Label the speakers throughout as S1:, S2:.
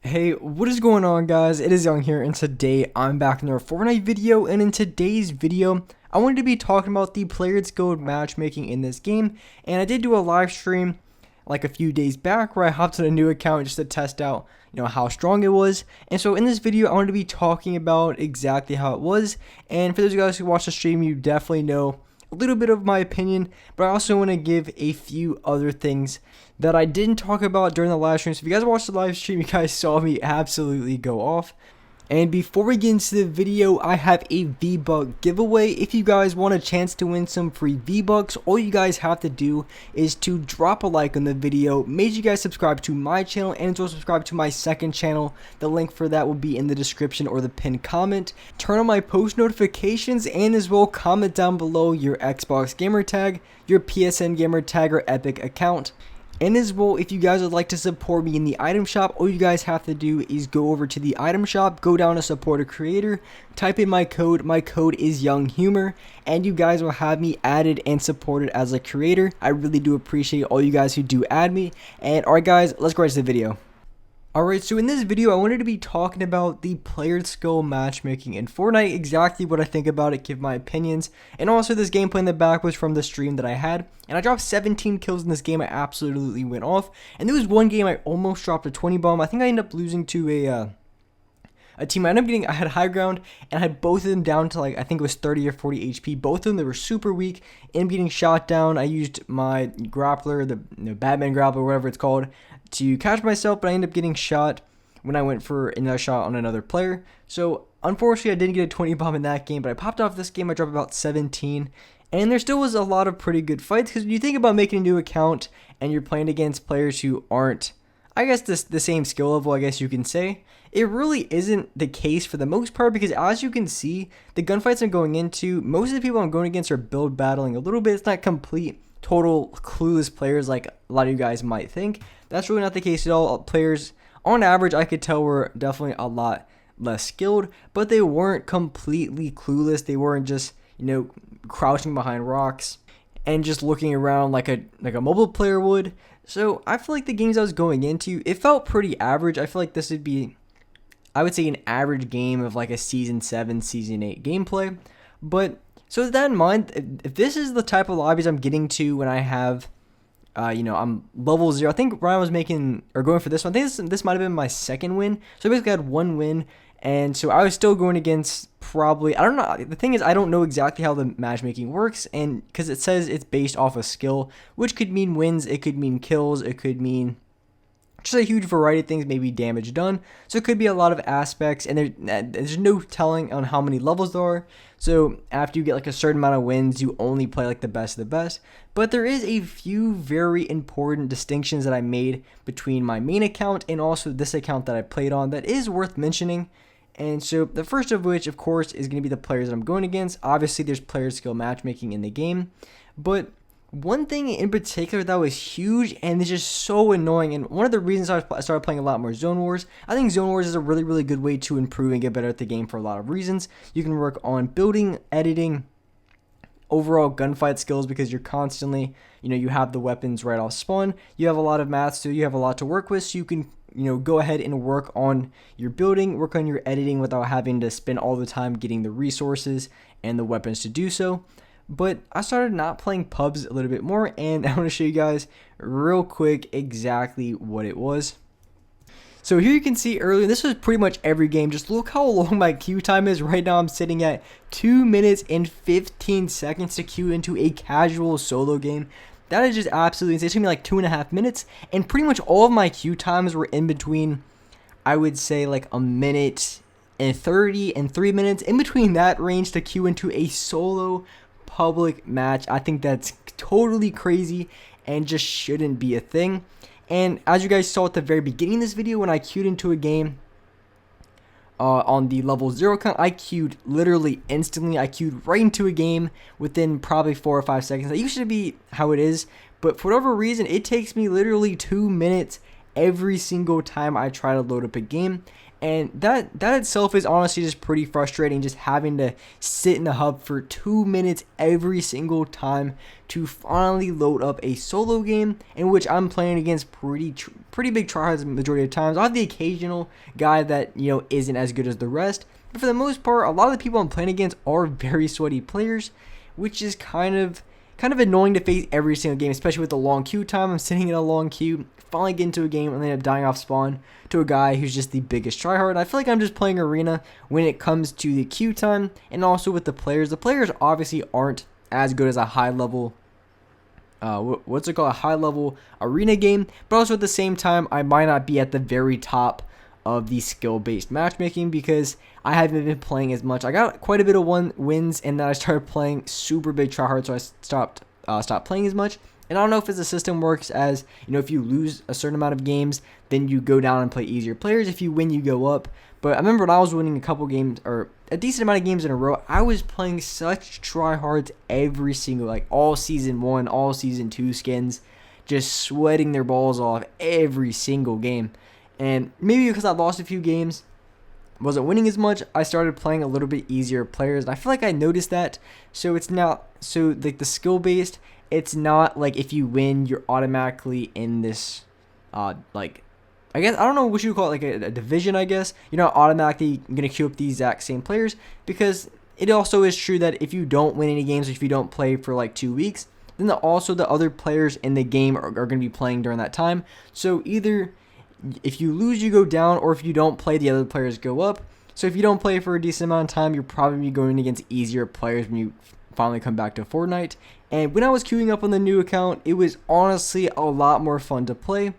S1: Hey, what is going on, guys? It is Young here, and today I'm back in another Fortnite video. And in today's video, I wanted to be talking about the player skill matchmaking in this game. And I did do a live stream like a few days back where I hopped on a new account just to test out, how strong it was. And so in this video, I wanted to be talking about exactly how it was. And for those of you guys who watch the stream, you definitely know a little bit of my opinion, but I also want to give a few other things that I didn't talk about during the live stream. So if you guys watched the live stream, you guys saw me absolutely go off. And before we get into the video, I have a V-Buck giveaway. If you guys want a chance to win some free V-Bucks, all you guys have to do is to drop a like on the video. Make sure you guys subscribe to my channel and as well subscribe to my second channel. The link for that will be in the description or the pinned comment. Turn on my post notifications and as well comment down below your Xbox gamer tag, your PSN gamer tag, or Epic account. And as well, if you guys would like to support me in the item shop, all you guys have to do is go over to the item shop, go down to support a creator, type in my code is Younghumor, and you guys will have me added and supported as a creator. I really do appreciate all you guys who do add me. And alright guys, let's go right to the video. Alright, so in this video, I wanted to be talking about the player skill matchmaking in Fortnite, exactly what I think about it, give my opinions, and also this gameplay in the back was from the stream that I had, and I dropped 17 kills in this game. I absolutely went off, and there was one game I almost dropped a 20 bomb. I think I ended up losing to a team. I had high ground, and I had both of them down to I think it was 30 or 40 HP. Both of them, they were super weak, and getting shot down. I used my grappler, the Batman grappler, whatever it's called, to catch myself, but I ended up getting shot when I went for another shot on another player. So unfortunately, I didn't get a 20 bomb in that game, but I popped off this game. I dropped about 17, and there still was a lot of pretty good fights, because when you think about making a new account and you're playing against players who aren't, I guess, the same skill level, I guess you can say, it really isn't the case for the most part, because as you can see, the gunfights I'm going into, most of the people I'm going against are build battling a little bit. It's not complete, total clueless players like a lot of you guys might think. That's really not the case at all. Players, on average, I could tell were definitely a lot less skilled, but they weren't completely clueless. They weren't just, crouching behind rocks and just looking around like a mobile player would. So I feel like the games I was going into, it felt pretty average. I feel like this would be, I would say, an average game of like a Season 7, Season 8 gameplay. But so with that in mind, if this is the type of lobbies I'm getting to when I have, I'm level 0. I think Ryan was going for this one. I think this might have been my second win. So I basically had one win. And so I was still going against probably, I don't know. The thing is, I don't know exactly how the matchmaking works. And because it says it's based off of skill, which could mean wins. It could mean kills. It could mean just a huge variety of things, maybe damage done. So it could be a lot of aspects, and there's no telling on how many levels there are. So after you get a certain amount of wins, you only play the best of the best. But there is a few very important distinctions that I made between my main account and also this account that I played on that is worth mentioning. And so the first of which, of course, is going to be the players that I'm going against. Obviously, there's player skill matchmaking in the game, but one thing in particular that was huge and is just so annoying, and one of the reasons I started playing a lot more Zone Wars, I think Zone Wars is a really, really good way to improve and get better at the game for a lot of reasons. You can work on building, editing, overall gunfight skills, because you're constantly, you have the weapons right off spawn. You have a lot of maths, so you have a lot to work with, so you can, go ahead and work on your building, work on your editing without having to spend all the time getting the resources and the weapons to do so. But I started not playing pubs a little bit more, and I want to show you guys real quick exactly what it was. So here you can see earlier, this was pretty much every game. Just look how long my queue time is. Right now I'm sitting at 2 minutes and 15 seconds to queue into a casual solo game. That is just absolutely insane. It took me like 2.5 minutes, and pretty much all of my queue times were in between, I would say, a minute and 30 and 3 minutes. In between that range to queue into a solo public match. I think that's totally crazy and just shouldn't be a thing. And as you guys saw at the very beginning of this video, when I queued into a game on the level 0 count, I queued literally instantly. I queued right into a game within probably 4 or 5 seconds. That used to be how it is, but for whatever reason, it takes me literally 2 minutes every single time I try to load up a game. And that itself is honestly just pretty frustrating, just having to sit in the hub for 2 minutes every single time to finally load up a solo game in which I'm playing against pretty big tryhards the majority of times. I have the occasional guy that, you know, isn't as good as the rest, but for the most part, a lot of the people I'm playing against are very sweaty players, which is kind of annoying to face every single game, especially with the long queue time. I'm sitting in a long queue, finally get into a game, and then end up dying off spawn to a guy who's just the biggest tryhard. I feel like I'm just playing arena when it comes to the queue time, and also with the players. The players obviously aren't as good as a high level, a high level arena game, but also at the same time, I might not be at the very top of the skill-based matchmaking because I haven't been playing as much. I got quite a bit of wins, and then I started playing super big tryhard, so I stopped playing as much. And I don't know if the system works as, you know, if you lose a certain amount of games, then you go down and play easier players. If you win, you go up. But I remember when I was winning a couple games, or a decent amount of games in a row, I was playing such tryhards every single, like all season 1, all season 2 skins, just sweating their balls off every single game. And maybe because I lost a few games, wasn't winning as much, I started playing a little bit easier players, and I feel like I noticed that. So it's not, so like the skill based, it's not like if you win, you're automatically in this, like, I guess, I don't know what you would call it, like a division, I guess. You're not automatically going to queue up the exact same players, because it also is true that if you don't win any games, or if you don't play for like 2 weeks, then also the other players in the game are going to be playing during that time. So either if you lose, you go down, or if you don't play, the other players go up. So if you don't play for a decent amount of time, you're probably going against easier players when you finally come back to Fortnite. And when I was queuing up on the new account, it was honestly a lot more fun to play.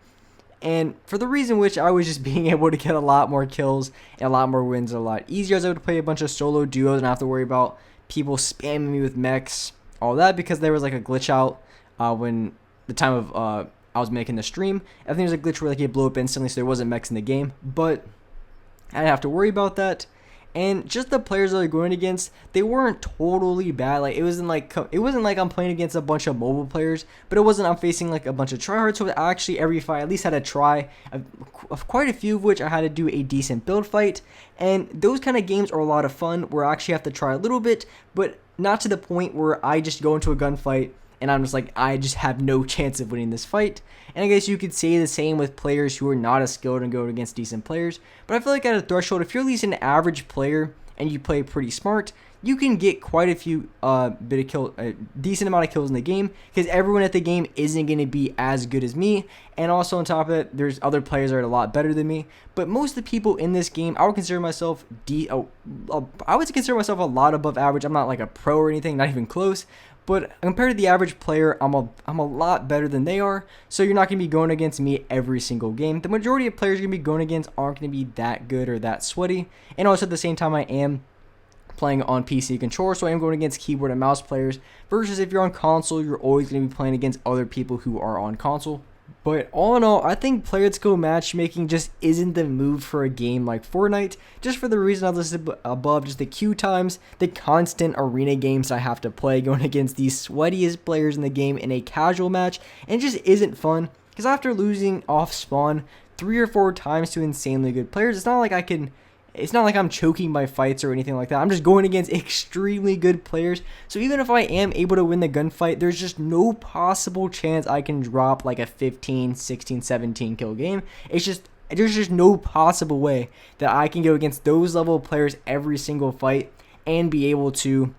S1: And for the reason which I was just being able to get a lot more kills and a lot more wins a lot easier, as I would play a bunch of solo duos and not have to worry about people spamming me with mechs, all that, because there was like a glitch out when the time of I was making the stream. I think there's a glitch where like it blew up instantly, so there wasn't mechs in the game, but I didn't have to worry about that. And just the players that I was going against, they weren't totally bad. Like it wasn't like I'm playing against a bunch of mobile players, but it wasn't I'm facing like a bunch of tryhards. So actually every fight I at least had to try, quite a few of which I had to do a decent build fight. And those kind of games are a lot of fun where I actually have to try a little bit, but not to the point where I just go into a gunfight and I'm just like, I just have no chance of winning this fight. And I guess you could say the same with players who are not as skilled and go against decent players. But I feel like at a threshold, if you're at least an average player and you play pretty smart, you can get quite a few a decent amount of kills in the game, because everyone at the game isn't going to be as good as me. And also on top of it, there's other players that are a lot better than me. But most of the people in this game, I would consider myself a lot above average. I'm not like a pro or anything, not even close. But compared to the average player, I'm a lot better than they are. So you're not going to be going against me every single game. The majority of players you're going to be going against aren't going to be that good or that sweaty. And also at the same time, I am playing on PC controller, so I am going against keyboard and mouse players. Versus if you're on console, you're always going to be playing against other people who are on console. But all in all, I think player skill matchmaking just isn't the move for a game like Fortnite, just for the reason I listed above, just the queue times, the constant arena games I have to play going against the sweatiest players in the game in a casual match, and it just isn't fun, because after losing off spawn 3 or 4 times to insanely good players, it's not like I'm choking my fights or anything like that. I'm just going against extremely good players. So even if I am able to win the gunfight, there's just no possible chance I can drop like a 15, 16, 17 kill game. There's just no possible way that I can go against those level of players every single fight and be able to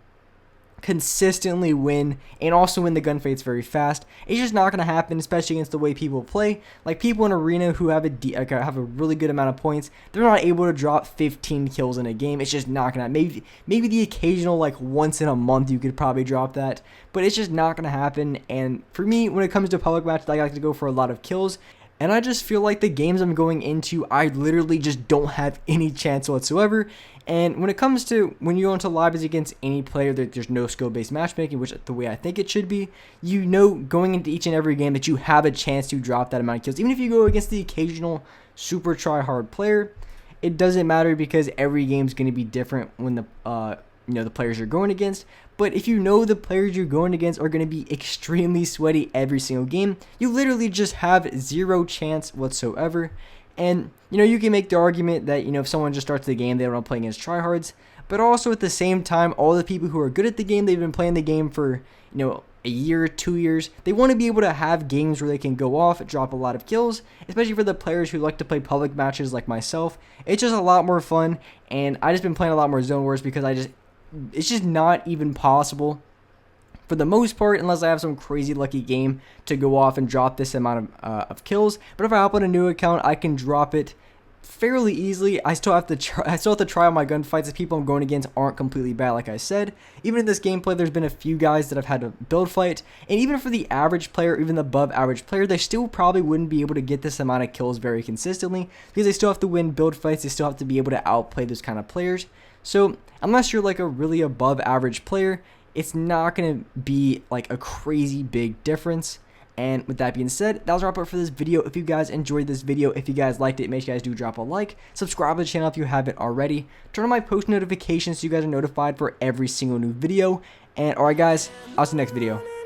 S1: consistently win and also win the gunfights very fast. It's just not going to happen, especially against the way people play. Like people in arena who have a really good amount of points, they're not able to drop 15 kills in a game. It's just not going to. Maybe the occasional like once in a month you could probably drop that, but it's just not going to happen. And for me, when it comes to public matches, I like to go for a lot of kills. And I just feel like the games I'm going into, I literally just don't have any chance whatsoever. And when it comes to when you go into lobbies against any player, there's no skill-based matchmaking, which the way I think it should be. You know, going into each and every game that you have a chance to drop that amount of kills. Even if you go against the occasional super try-hard player, it doesn't matter because every game's going to be different when the players you're going against. But if you know the players you're going against are going to be extremely sweaty every single game, you literally just have zero chance whatsoever. And, you know, you can make the argument that, you know, if someone just starts the game, they don't want to play against tryhards. But also at the same time, all the people who are good at the game, they've been playing the game for, you know, a year, 2 years. They want to be able to have games where they can go off, drop a lot of kills, especially for the players who like to play public matches like myself. It's just a lot more fun, and I just been playing a lot more Zone Wars because it's just not even possible for the most part, unless I have some crazy lucky game to go off and drop this amount of kills. But if I upload a new account, I can drop it fairly easily. I still have to try on my gunfights. The people I'm going against aren't completely bad, like I said. Even in this gameplay, there's been a few guys that I've had to build fight, and even for the average player, even the above average player, they still probably wouldn't be able to get this amount of kills very consistently because they still have to win build fights. They still have to be able to outplay those kind of players. So unless you're like a really above average player, it's not going to be like a crazy big difference. And with that being said, that was a wrap up for this video. If you guys enjoyed this video, if you guys liked it, make sure you guys do drop a like, subscribe to the channel if you haven't already, turn on my post notifications so you guys are notified for every single new video. And alright guys, I'll see you next video.